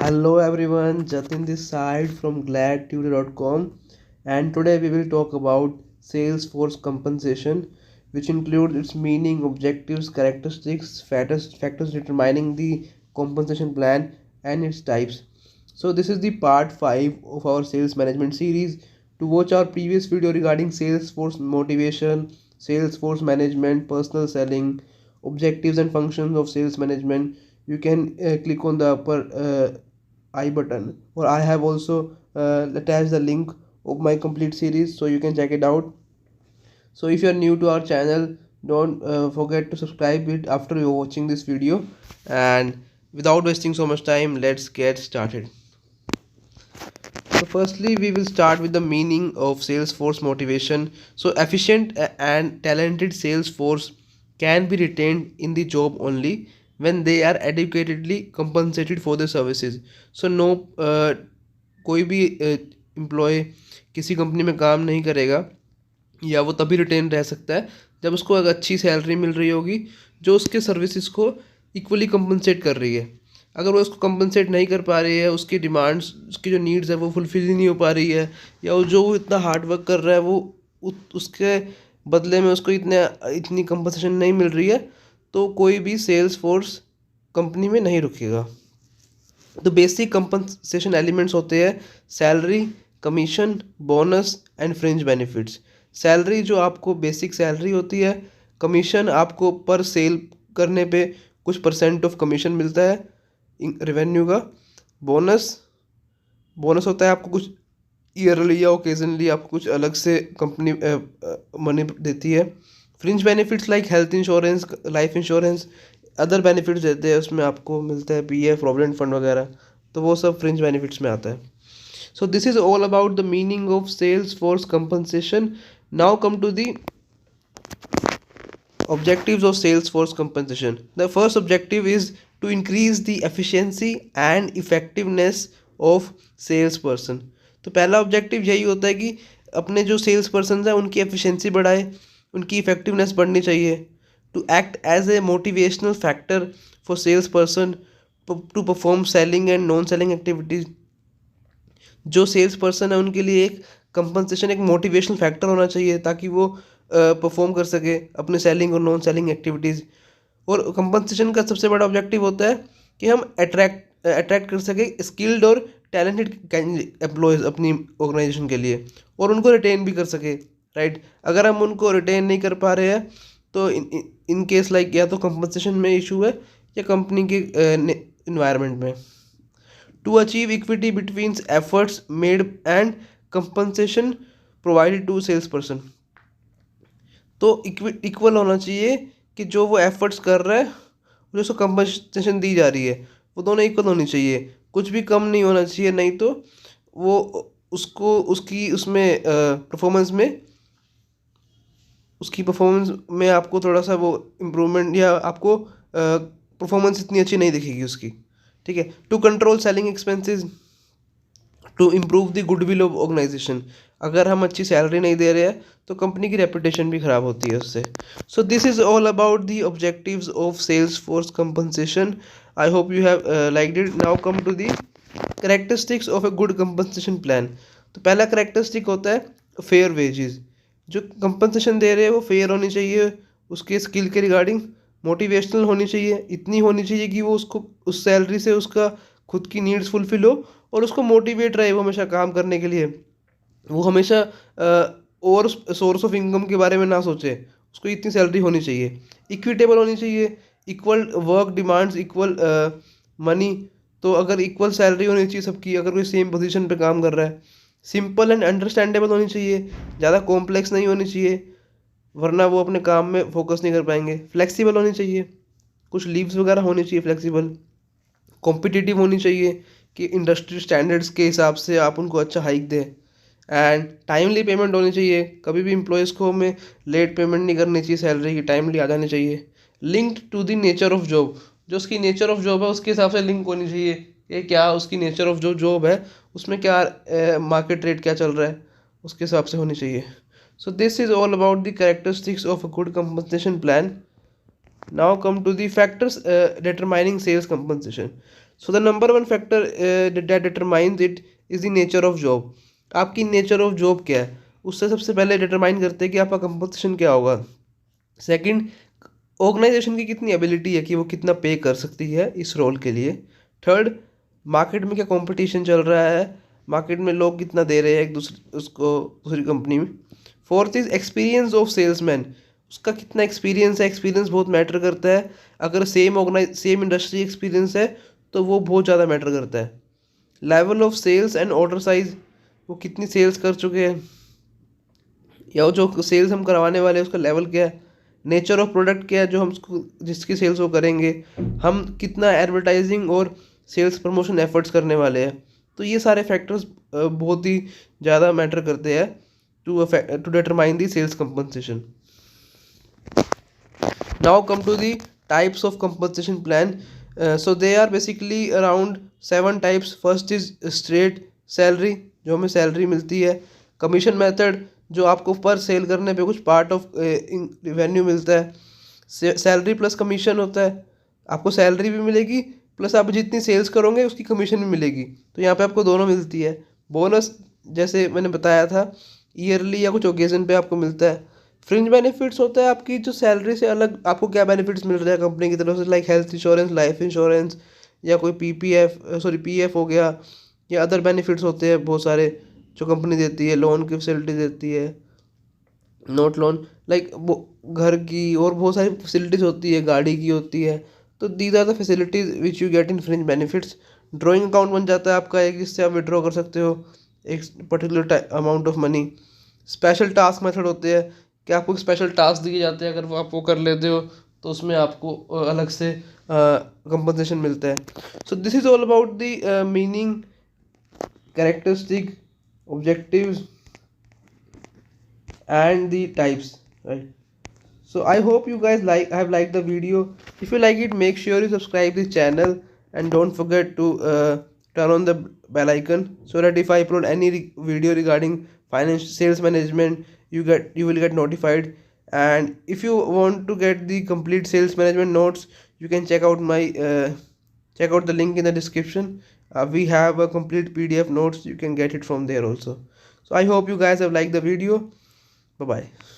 Hello everyone, Jatin this side from gladtutor.com, and today we will talk about Salesforce compensation, which includes its meaning, objectives, characteristics, factors determining the compensation plan, and its types. So this is the part 5 of our sales management series. To watch our previous video regarding Salesforce motivation, Salesforce management, personal selling, objectives and functions of sales management, you can click on the upper I button, or I have also attached the link of my complete series so you can check it out. So if you are new to our channel, don't forget to subscribe it after you watching this video. And without wasting so much time, let's get started. So firstly, we will start with the meaning of Salesforce motivation. So efficient and talented Salesforce can be retained in the job only when they are adequately compensated for their services. So no कोई भी employ किसी company में काम नहीं करेगा या वो तभी रिटेन रह सकता है जब उसको एक अच्छी सैलरी मिल रही होगी जो उसके सर्विसेज को इक्वली कंपनसेट कर रही है। अगर वो उसको कंपनसेट नहीं कर पा रही है, उसकी डिमांड्स, उसकी जो नीड्स है वो फुलफिल ही नहीं हो पा रही है, या वो जो वो इतना हार्ड वर्क कर रहा है वो उसके बदले में उसको इतनी कंपनसेशन नहीं मिल रही है, तो कोई भी सेल्स फोर्स कंपनी में नहीं रुकेगा। तो बेसिक कंपनसेशन एलिमेंट्स होते हैं salary, commission, bonus and fringe benefits. Salary जो आपको बेसिक सैलरी होती है, कमीशन आपको पर सेल करने पे कुछ परसेंट ऑफ कमीशन मिलता है रेवेन्यू का। बोनस बोनस होता है आपको कुछ ईयरली या ओकेजनली आपको कुछ अलग से कंपनी मनी देती है। Fringe benefits like health insurance, life insurance, other benefits देते हैं, उसमें आपको मिलता है पीएफ, प्रोविडेंट फंड वगैरह, तो वो सब फ्रिंज बेनिफिट्स में आता है। So this is all about the meaning of sales force compensation. Now come to the objectives of Salesforce compensation. The first objective is to increase the efficiency and effectiveness of salesperson. तो पहला objective यही होता है कि अपने जो sales person हैं उनकी एफिशिएंसी बढ़ाए, उनकी इफेक्टिवनेस बढ़नी चाहिए। To act as a motivational factor for sales person to perform selling and non selling activities. जो सेल्स पर्सन है उनके लिए एक कंपनसेशन, एक मोटिवेशनल फैक्टर होना चाहिए ताकि वो परफॉर्म कर सके अपने सेलिंग और नॉन सेलिंग एक्टिविटीज़। और कंपनसेशन का सबसे बड़ा ऑब्जेक्टिव होता है कि हम अट्रैक्ट कर सके स्किल्ड और टैलेंटेड एम्प्लॉयज़ अपनी ऑर्गेनाइजेशन के लिए, और उनको रिटेन भी कर सके, राइट। अगर हम उनको रिटेन नहीं कर पा रहे हैं तो इन केस लाइक या तो कंपनसेशन में इशू है या कंपनी के इन्वायरमेंट में। To achieve equity between efforts made and compensation provided to sales person. तो इक्वल होना चाहिए कि जो वो एफर्ट्स कर रहा है, जो उसको कंपनसेशन दी जा रही है, वो दोनों इक्वल होनी चाहिए, कुछ भी कम नहीं होना चाहिए, नहीं तो वो उसको उसमें परफॉर्मेंस में आपको थोड़ा सा वो इम्प्रूवमेंट या आपको परफॉर्मेंस इतनी अच्छी नहीं दिखेगी उसकी, ठीक है। To control selling expenses to improve the goodwill of organization. अगर हम अच्छी सैलरी नहीं दे रहे हैं तो कंपनी की रेपुटेशन भी ख़राब होती है उससे। So this is all about the objectives of sales force compensation. I hope you have liked it. Now come to the characteristics of a good compensation plan. तो पहला कैरेक्टरिस्टिक होता है फेयर वेजेस। जो कंपनसेशन दे रहे हैं वो fair होनी चाहिए, उसके स्किल के रिगार्डिंग मोटिवेशनल होनी चाहिए, इतनी होनी चाहिए कि वो उसको उस सैलरी से उसका खुद की नीड्स फुलफिल हो और उसको मोटिवेट रहे वो हमेशा काम करने के लिए। वो हमेशा और सोर्स ऑफ इनकम के बारे में ना सोचे, उसको इतनी सैलरी होनी चाहिए। इक्विटेबल होनी चाहिए, equal work demands, equal money. तो अगर इक्वल सैलरी होनी चाहिए सबकी, अगर कोई सेम पोजीशन पे काम कर रहा है। सिंपल एंड अंडरस्टैंडेबल होनी चाहिए, ज़्यादा कॉम्प्लेक्स नहीं होनी चाहिए वरना वो अपने काम में फोकस नहीं कर पाएंगे। फ्लेक्सिबल होनी चाहिए, कुछ लीव्स वगैरह होनी चाहिए फ्लेक्सिबल। कॉम्पिटिटिव होनी चाहिए कि इंडस्ट्री स्टैंडर्ड्स के हिसाब से आप उनको अच्छा हाइक दें। एंड टाइमली पेमेंट होनी चाहिए, कभी भी एम्प्लॉयज़ को हमें लेट पेमेंट नहीं करनी चाहिए, सैलरी की टाइमली आ जानी चाहिए। Linked to the nature of job, जो उसकी नेचर ऑफ जॉब है उसके हिसाब से लिंक होनी चाहिए कि क्या उसकी नेचर ऑफ जो जॉब है उसमें क्या मार्केट रेट क्या चल रहा है, उसके हिसाब से होनी चाहिए। सो this is all about the characteristics of a good compensation plan. Now come to the factors determining sales compensation. So the number one factor that determines it is the nature of job. आपकी nature of job क्या है, उससे सबसे पहले determine करते हैं कि आपका कंपनसेशन क्या होगा. सेकंड, ऑर्गेनाइजेशन की कितनी एबिलिटी है कि वो कितना पे कर सकती है इस रोल के लिए. थर्ड, मार्केट में क्या कंपटीशन चल रहा है, मार्केट में लोग कितना दे रहे हैं एक दूसरे उसको दूसरी कंपनी में. Fourth is experience of salesman, उसका कितना एक्सपीरियंस है, एक्सपीरियंस बहुत मैटर करता है. अगर सेम इंडस्ट्री एक्सपीरियंस है तो वो बहुत ज़्यादा मैटर करता है. Level of sales and order size, वो कितनी सेल्स कर चुके हैं या वो जो सेल्स हम करवाने वाले हैं उसका लेवल क्या है. नेचर ऑफ प्रोडक्ट क्या है जो हम उसको जिसकी सेल्स वो करेंगे, हम कितना एडवर्टाइजिंग और सेल्स प्रमोशन एफर्ट्स करने वाले हैं. तो ये सारे फैक्टर्स बहुत ही ज़्यादा मैटर करते हैं to determine the sales compensation. Now come to the types of compensation plan. So they are basically around 7 types. First is straight salary, जो हमें सैलरी मिलती है. कमीशन मेथड, जो आपको पर सेल करने पे कुछ पार्ट ऑफ रेवेन्यू मिलता है. सैलरी प्लस कमीशन होता है, आपको सैलरी भी मिलेगी प्लस आप जितनी सेल्स करोगे उसकी कमीशन भी मिलेगी. तो यहाँ पे आपको दोनों मिलती है. बोनस, जैसे मैंने बताया था, ईयरली या कुछ ओकेजन पे आपको मिलता है. फ्रिंज बेनिफिट्स होता है आपकी जो सैलरी से अलग आपको क्या बेनिफिट्स मिल रहा है कंपनी की तरफ से, like health insurance, life insurance, या कोई पीएफ हो गया, या अदर बेनिफिट्स होते हैं बहुत सारे जो कंपनी देती है. लोन की फैसिलिटी देती है, नोट लोन, लाइक घर की और बहुत सारी फैसिलिटीज़ होती है, गाड़ी की होती है. तो these are the facilities which you get in fringe benefits. Drawing account बन जाता है आपका एक, जिससे आप विड्रॉ कर सकते हो एक particular amount of money. Special task method होते हैं कि आपको स्पेशल टास्क दिए जाते हैं, अगर वो आप वो कर लेते हो तो उसमें आपको अलग से कंपनसेशन मिलता है. So this is all about the meaning, characteristic, objectives and the types, right? So I hope you guys have liked the video. If you like it, make sure you subscribe this channel and don't forget to turn on the bell icon so that if I upload any video regarding finance sales management, you will get notified. And if you want to get the complete sales management notes, you can check out the link in the description. We have a complete PDF notes, you can get it from there also. So I hope you guys have liked the video. Bye bye.